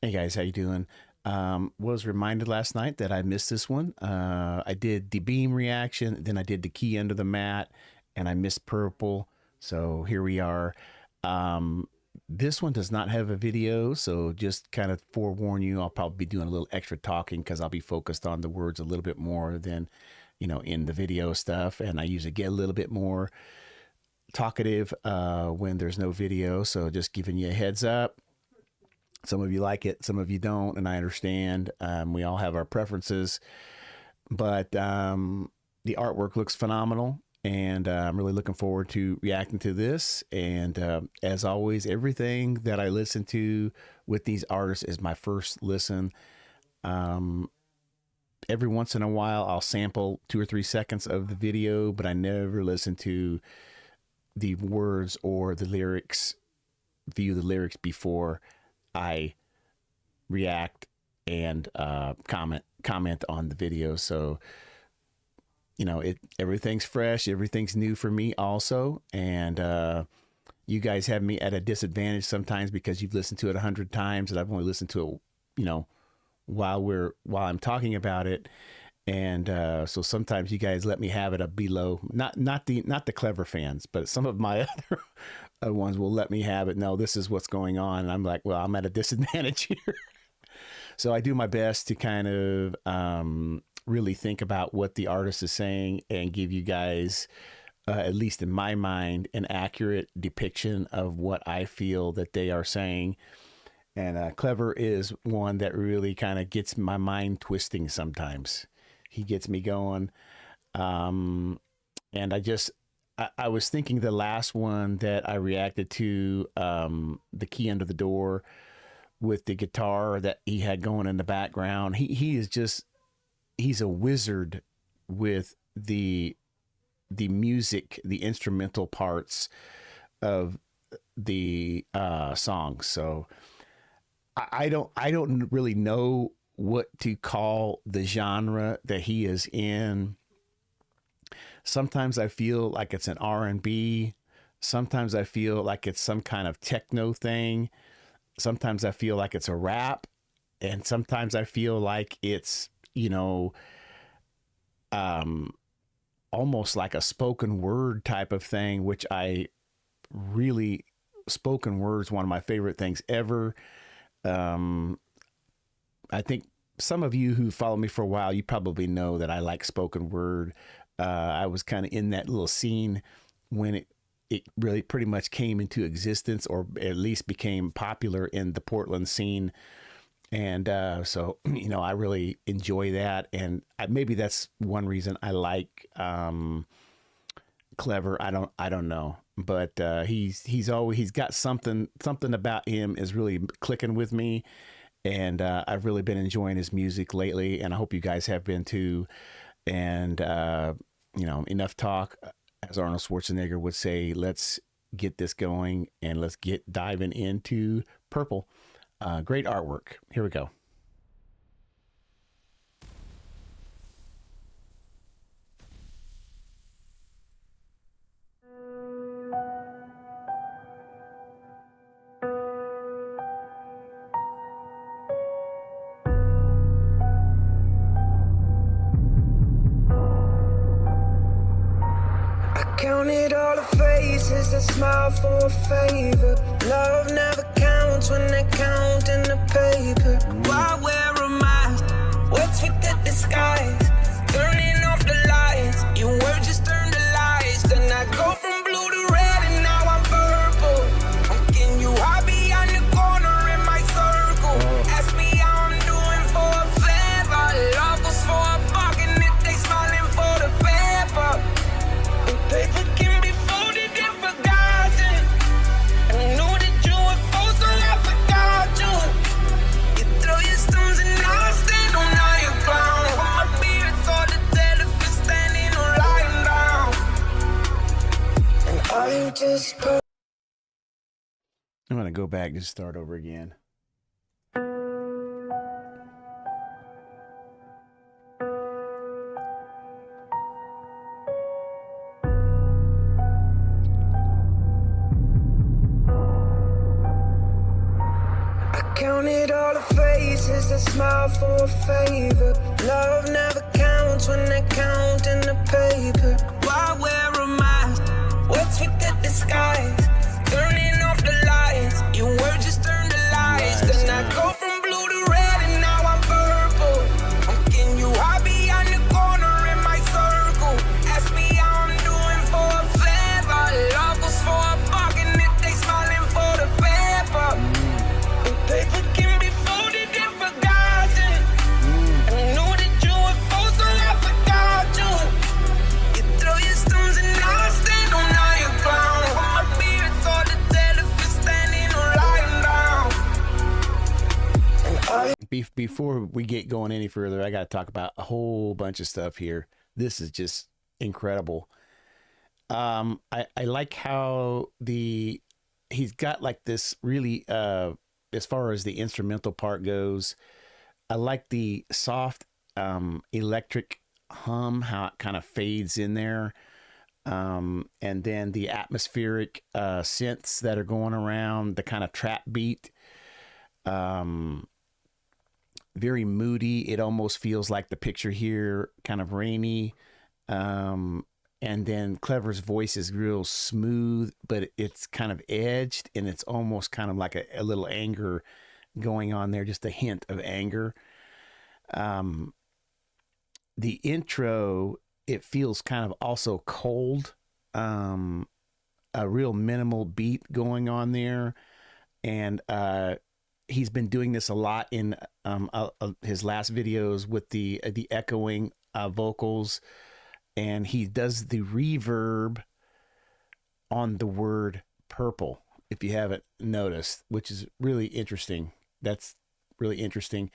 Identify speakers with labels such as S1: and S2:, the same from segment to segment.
S1: Hey guys, how you doing? Was reminded last night that I missed this one. I did the beam reaction, then I did the key under the mat, and I missed purple. So here we are. Um, this one does not have a video, so just kind of forewarn you, I'll probably be doing a little extra talking because I'll be focused on the words a little bit more than, in the video stuff. And I usually get a little bit more talkative when there's no video. So just giving you a heads up. Some of you like it, some of you don't, and I understand. We all have our preferences, but the artwork looks phenomenal, and I'm really looking forward to reacting to this. And as always, everything that I listen to with these artists is my first listen. Every once in a while, I'll sample 2 or 3 seconds of the video, but I never listen to the words or the lyrics, view the lyrics before I react and comment on the video. So everything's fresh, everything's new for me also, and you guys have me at a disadvantage sometimes because you've listened to it 100 times, and I've only listened to it, while I'm talking about it. And so sometimes you guys let me have it up below. Not the clever fans, but some of my other ones will let me have it. No, this is what's going on. And I'm like, well, I'm at a disadvantage here. So I do my best to kind of really think about what the artist is saying and give you guys, at least in my mind, an accurate depiction of what I feel that they are saying. And Clever is one that really kind of gets my mind twisting sometimes. He gets me going. And I was thinking the last one that I reacted to, the key under the door with the guitar that he had going in the background. He's a wizard with the music, the instrumental parts of the song. So I don't really know what to call the genre that he is in. Sometimes I feel like it's an R&B. Sometimes I feel like it's some kind of techno thing. Sometimes I feel like it's a rap, and sometimes I feel like it's, almost like a spoken word type of thing, which spoken word is one of my favorite things ever. I think some of you who follow me for a while, you probably know that I like spoken word. I was kind of in that little scene when it really pretty much came into existence, or at least became popular in the Portland scene. And so, I really enjoy that. And maybe that's one reason I like Clever. I don't know. But he's got something about him is really clicking with me. And I've really been enjoying his music lately, and I hope you guys have been too. And enough talk, as Arnold Schwarzenegger would say. Let's get this going, and let's get diving into Purple. Great artwork. Here we go.
S2: Counted all the faces that smile for a favor. Love never counts when they count in the paper. Why wear a mask? What's with the disguise? Turning off the lights, your words just turn the lights. Then I go from blue to red and now I'm purple. How can you hide behind the corner in my circle? Ask me how I'm doing for a favor. Love was for a bargain if they smiling for the paper. Paper can be folded and forgotten. I knew that you were false, so I forgot you. You throw your stones and I stand on higher ground. Hold my beard, it's all the dead if you're standing or lying down. And I'm just
S1: I'm going to go back and start over again.
S2: Counted all the faces that smile for a favor. Love never counts when they're counting the paper. Why wear a mask? What's with the disguise? Turning off the lights. Your words just turn the lights. Then I go from blue to red and now I'm purple. How can you hide behind the corner in my circle? Ask me how I'm doing for a favor. Love was for a buck and if they smiling for the paper. The paper can be folded and forgotten. I knew that you were full, so I forgot you. You throw your stones and I stand on higher ground. Hold my beer, it's hard to tell if you're standing or lying down. And I
S1: Before we get going any further, I got to talk about a whole bunch of stuff here. This is just incredible. I like how he's got like this really, as far as the instrumental part goes, I like the soft electric hum, how it kind of fades in there. And then the atmospheric synths that are going around, the kind of trap beat. Very moody. It almost feels like the picture here, kind of rainy. And then Clever's voice is real smooth, but it's kind of edged, and it's almost kind of like a little anger going on there, just a hint of anger. The intro, it feels kind of also cold. A real minimal beat going on there. And he's been doing this a lot in his last videos with the echoing vocals, and he does the reverb on the word purple, if you haven't noticed, which is really interesting. That's really interesting.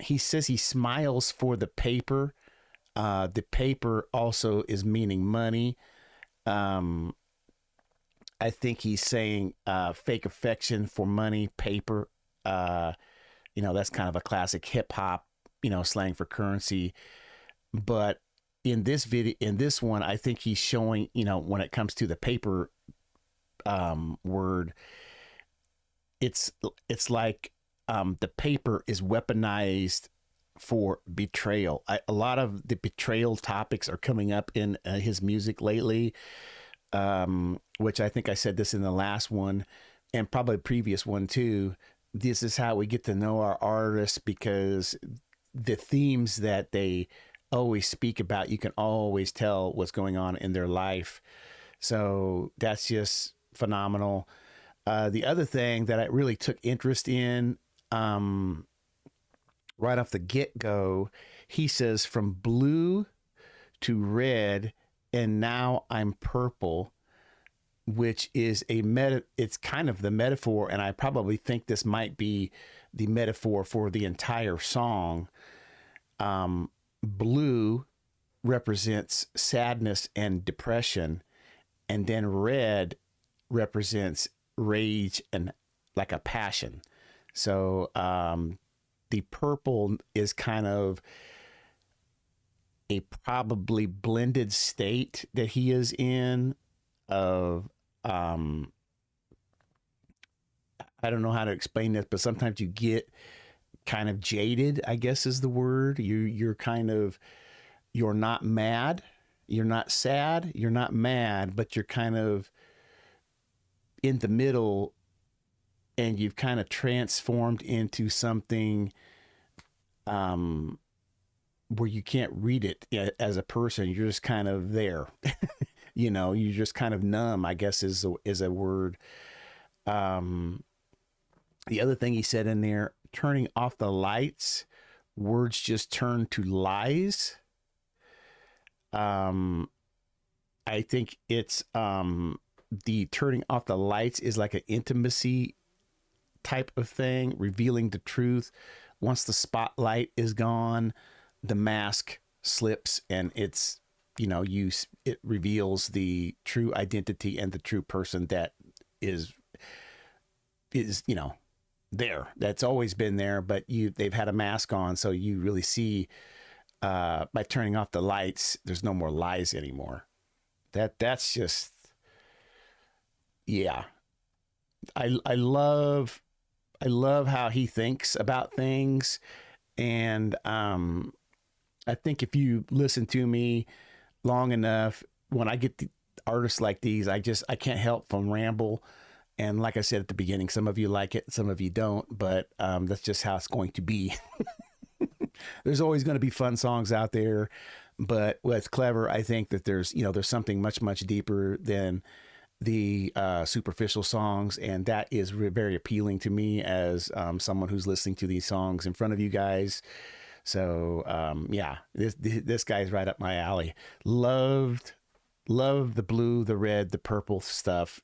S1: He says he smiles for the paper. The paper also is meaning money. I think he's saying fake affection for money, paper. That's kind of a classic hip hop, slang for currency. But in this video, in this one, I think he's showing, when it comes to the paper word, it's like the paper is weaponized for betrayal. A lot of the betrayal topics are coming up in his music lately. Which I think I said this in the last one and probably the previous one too. This is how we get to know our artists, because the themes that they always speak about, you can always tell what's going on in their life. So that's just phenomenal. The other thing that I really took interest in, right off the get-go, he says from blue to red, and now I'm purple, which is it's kind of the metaphor, and I probably think this might be the metaphor for the entire song. Blue represents sadness and depression, and then red represents rage and like a passion. So the purple is kind of a probably blended state that he is in of I don't know how to explain this, but sometimes you get kind of jaded, I guess is the word. You're not mad, you're not sad, you're not mad, but you're kind of in the middle, and you've kind of transformed into something where you can't read it as a person. You're just kind of there. You're just kind of numb, I guess is a word. The other thing he said in there, turning off the lights, words just turn to lies. I think it's the turning off the lights is like an intimacy type of thing, revealing the truth. Once the spotlight is gone, the mask slips, and it's, it reveals the true identity and the true person that is there. That's always been there, but they've had a mask on, so you really see by turning off the lights, there's no more lies anymore. That's just, yeah. I love I love how he thinks about things. And I think if you listen to me long enough, when I get the artists like these, I can't help from ramble. And like I said at the beginning, some of you like it, some of you don't, but that's just how it's going to be. There's always going to be fun songs out there, but what's clever, I think that there's something much, much deeper than the superficial songs, and that is very appealing to me as someone who's listening to these songs in front of you guys. So yeah, this guy's right up my alley. Love the blue, the red, the purple stuff.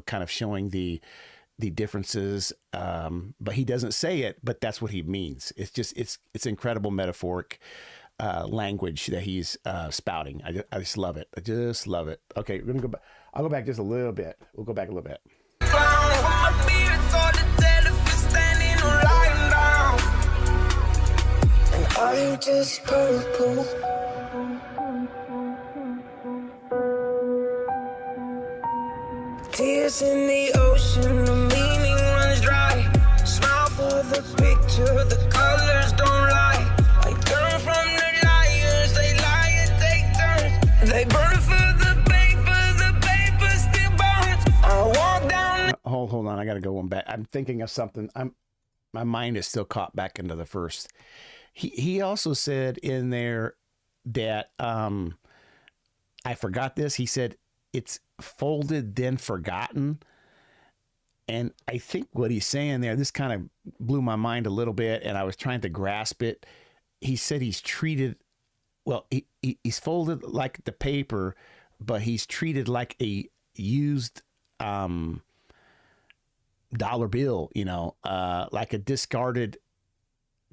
S1: Kind of showing the differences, but he doesn't say it, but that's what he means. It's just it's incredible metaphoric language that he's spouting. I just love it. I just love it. Okay, we're gonna go back. I'll go back just a little bit. We'll go back a little bit.
S2: I'm just purple. Tears in the ocean, the meaning runs dry. Smile for the picture, the colors don't lie. I turn from the liars, they lie and take turns. They burn for the paper still burns. I walk down.
S1: Hold on, I gotta go one back. I'm thinking of something. My mind is still caught back into the first. He also said in there that I forgot this. He said it's folded then forgotten, and I think what he's saying there, this kind of blew my mind a little bit, and I was trying to grasp it. He said he's treated well. He's folded like the paper, but he's treated like a used dollar bill. Like a discarded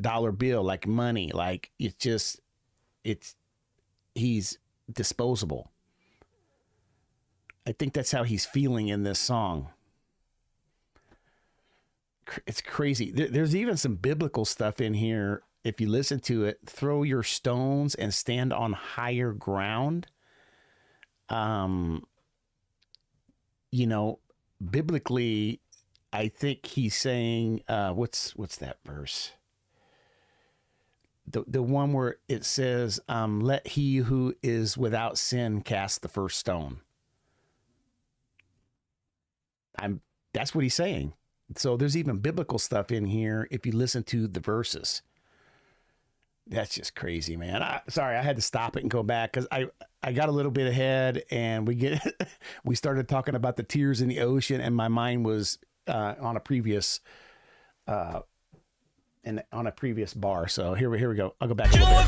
S1: dollar bill, like money, like he's disposable. I think that's how he's feeling in this song. It's crazy. There's even some biblical stuff in here. If you listen to it, throw your stones and stand on higher ground. Biblically, I think he's saying, what's that verse? The one where it says, let he who is without sin cast the first stone. That's what he's saying. So there's even biblical stuff in here if you listen to the verses. That's just crazy, man. Sorry, I had to stop it and go back because I got a little bit ahead, and we started talking about the tears in the ocean, and my mind was on a previous bar. So here we go. I'll go back a little bit.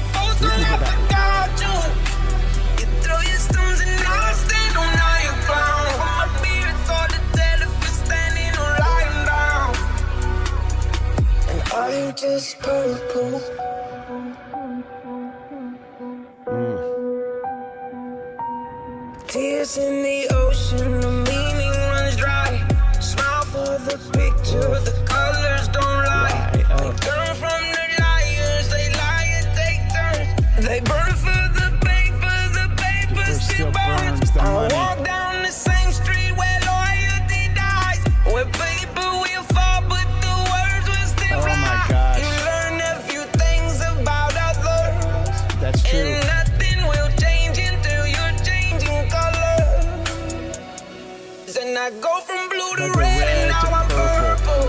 S2: I'm just purple. Tears in the ocean, the meaning runs dry. Smile for the picture, the colors don't lie. They turn from the liars, they lie and take turns. They burn for the paper still burns. I walk down the same street where loyalty dies, where paper will fall, but the words will still fly.
S1: Oh my gosh.
S2: You learn a few things about others.
S1: That's true.
S2: And nothing will change until you're changing colors. And I go from blue to red, and now I'm purple.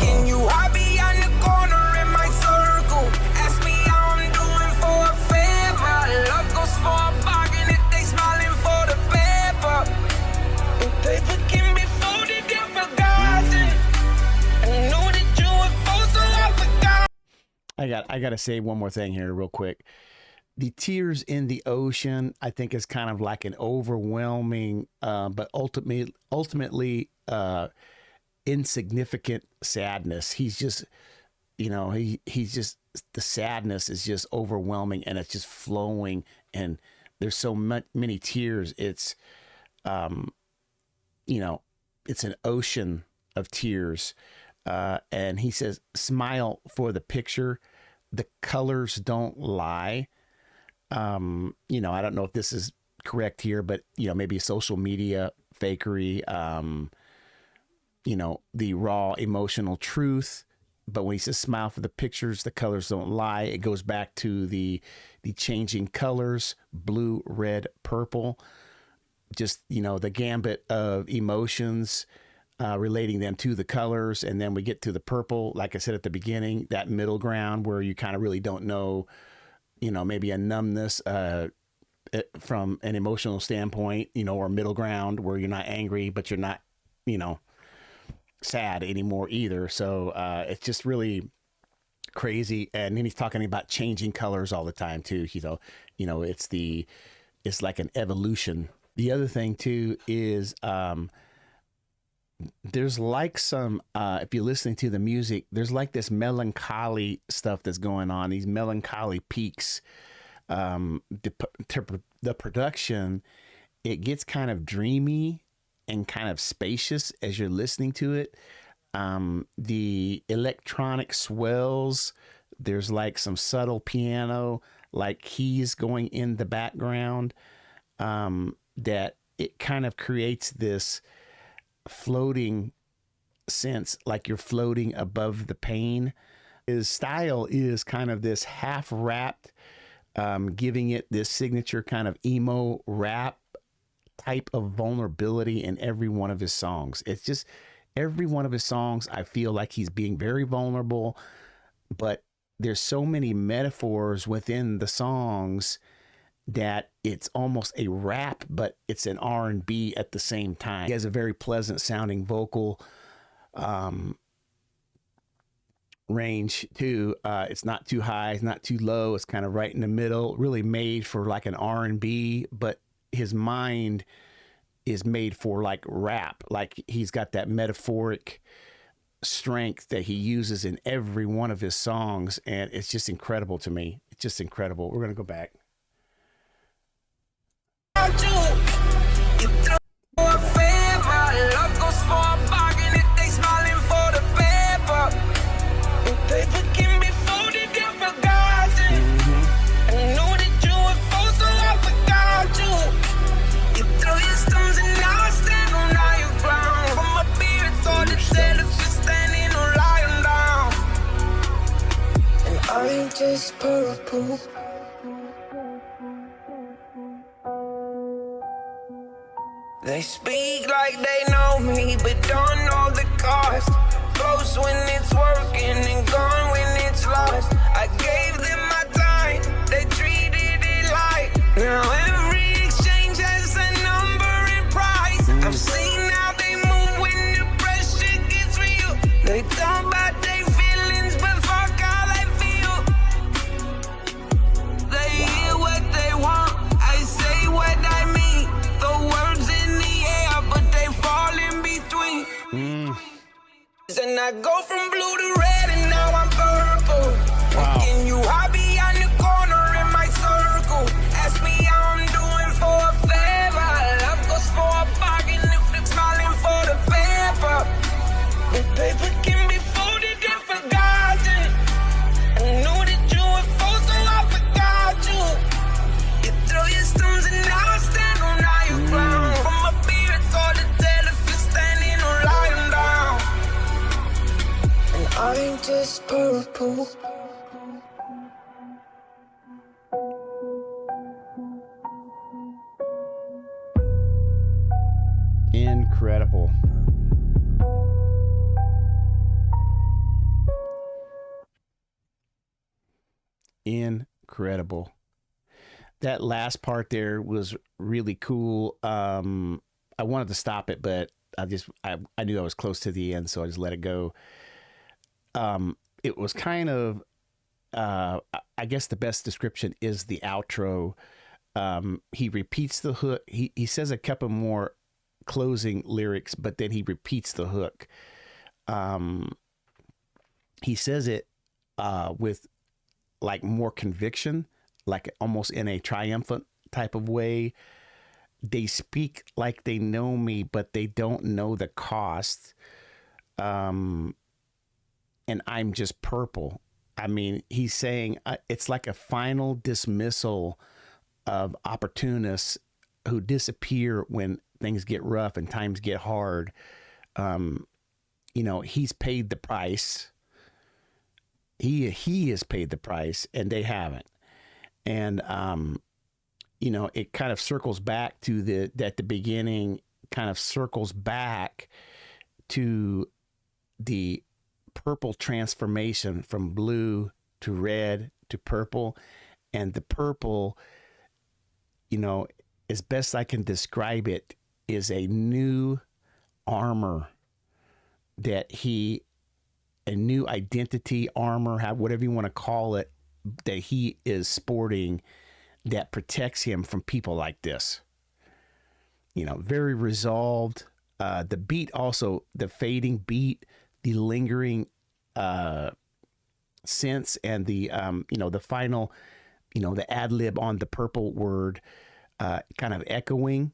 S2: Can you hide behind the corner in my circle? Ask me how I'm doing for a favor. Love goes for a bargain if they smiling for the paper. And paper can be folded and forgotten. I know that you were full, so I forgot.
S1: I got to say one more thing here real quick. The tears in the ocean, I think, is kind of like an overwhelming, but ultimately insignificant sadness. He's just, he's just, the sadness is just overwhelming, and it's just flowing, and there's so many tears. It's, it's an ocean of tears. And he says, smile for the picture. The colors don't lie. I don't know if this is correct here, but maybe social media fakery. the raw emotional truth. But when he says smile for the pictures, the colors don't lie, it goes back to the changing colors, blue, red, purple, just, the gambit of emotions, relating them to the colors. And then we get to the purple, like I said at the beginning, that middle ground where you kind of really don't know, maybe a numbness, from an emotional standpoint, or middle ground where you're not angry, but you're not, sad anymore either. So it's just really crazy. And then he's talking about changing colors all the time too. It's like an evolution. The other thing too is there's like some if you're listening to the music, there's like this melancholy stuff that's going on, these melancholy peaks. The production, it gets kind of dreamy and kind of spacious as you're listening to it. The electronic swells. There's like some subtle piano, like keys going in the background, that it kind of creates this floating sense, like you're floating above the pain. His style is kind of this half wrapped, giving it this signature kind of emo rap type of vulnerability in every one of his songs. It's just every one of his songs, I feel like he's being very vulnerable, but there's so many metaphors within the songs that it's almost a rap, but it's an R&B at the same time. He has a very pleasant sounding vocal range too. It's not too high, it's not too low, it's kind of right in the middle, really made for like an R&B, but his mind is made for like rap. Like he's got that metaphoric strength that he uses in every one of his songs, and it's just incredible to me. It's just incredible. We're gonna go back.
S2: Just purple. They speak like they know me, but don't know the cost. Close when it's working and gone when it's lost. I gave them my time, they treated it like. Now every exchange has a number and price. I've seen how they move when the pressure gets real. They talk about their feelings, but fuck how they feel. They hear what they want, I say what I mean. The words in the air, but they fall in between. And I go from blue to red, and now I'm purple.
S1: Wow.
S2: And you hide behind the corner in my circle. Ask me how I'm doing for a favor. Love goes for a bargain if it's smiling for the paper. The paper can be folded and forgotten. I knew that you were full, so I forgot you. You throw your stones and now I stand on higher ground. From my beard, it's all to tell if you're standing or lying down. And I'm just purple.
S1: Incredible. Incredible. That last part there was really cool. I wanted to stop it, but I knew I was close to the end, so I just let it go. It was kind of, I guess the best description is the outro. He repeats the hook. He says a couple more closing lyrics, but then he repeats the hook. He says it with like more conviction, like almost in a triumphant type of way. They speak like they know me, but they don't know the cost. And I'm just purple. I mean, he's saying it's like a final dismissal of opportunists who disappear when things get rough and times get hard. he's paid the price. He has paid the price, and they haven't. And it kind of circles back to the beginning, kind of circles back to the purple transformation from blue to red to purple. And the purple, as best I can describe it, is a new armor a new identity armor, whatever you want to call it, that he is sporting, that protects him from people like this. Very resolved. The beat also, the fading beat, the lingering sense, and the the final, the ad lib on the purple word, kind of echoing.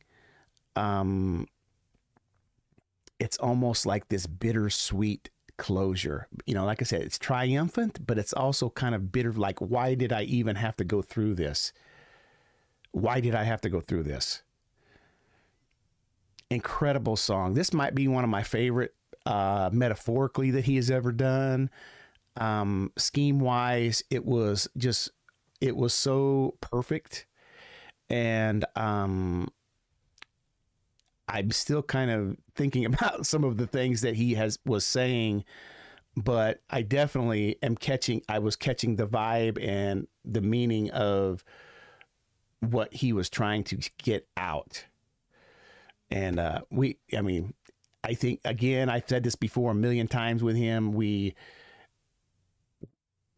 S1: It's almost like this bittersweet closure. Like I said, it's triumphant, but it's also kind of bitter. Like, why did I even have to go through this? Why did I have to go through this? Incredible song. This might be one of my favorite metaphorically that he has ever done. Scheme wise, it was so perfect. And I'm still kind of thinking about some of the things that he was saying, but I definitely was catching the vibe and the meaning of what he was trying to get out. And I think, again, I've said this before a million times with him.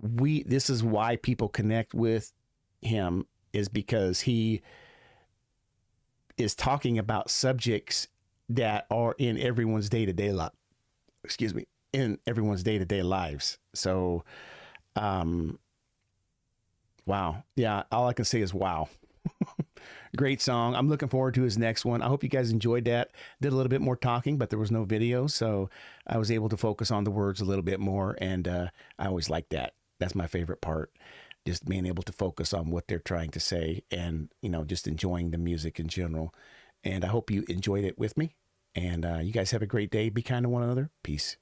S1: This is why people connect with him, is because he is talking about subjects that are in everyone's day-to-day life. In everyone's day-to-day lives. So, wow. Yeah. All I can say is wow. Great song. I'm looking forward to his next one. I hope you guys enjoyed that. Did a little bit more talking, but there was no video, so I was able to focus on the words a little bit more, and I always like that. That's my favorite part, just being able to focus on what they're trying to say, and just enjoying the music in general. And I hope you enjoyed it with me, and you guys have a great day. Be kind to one another. Peace.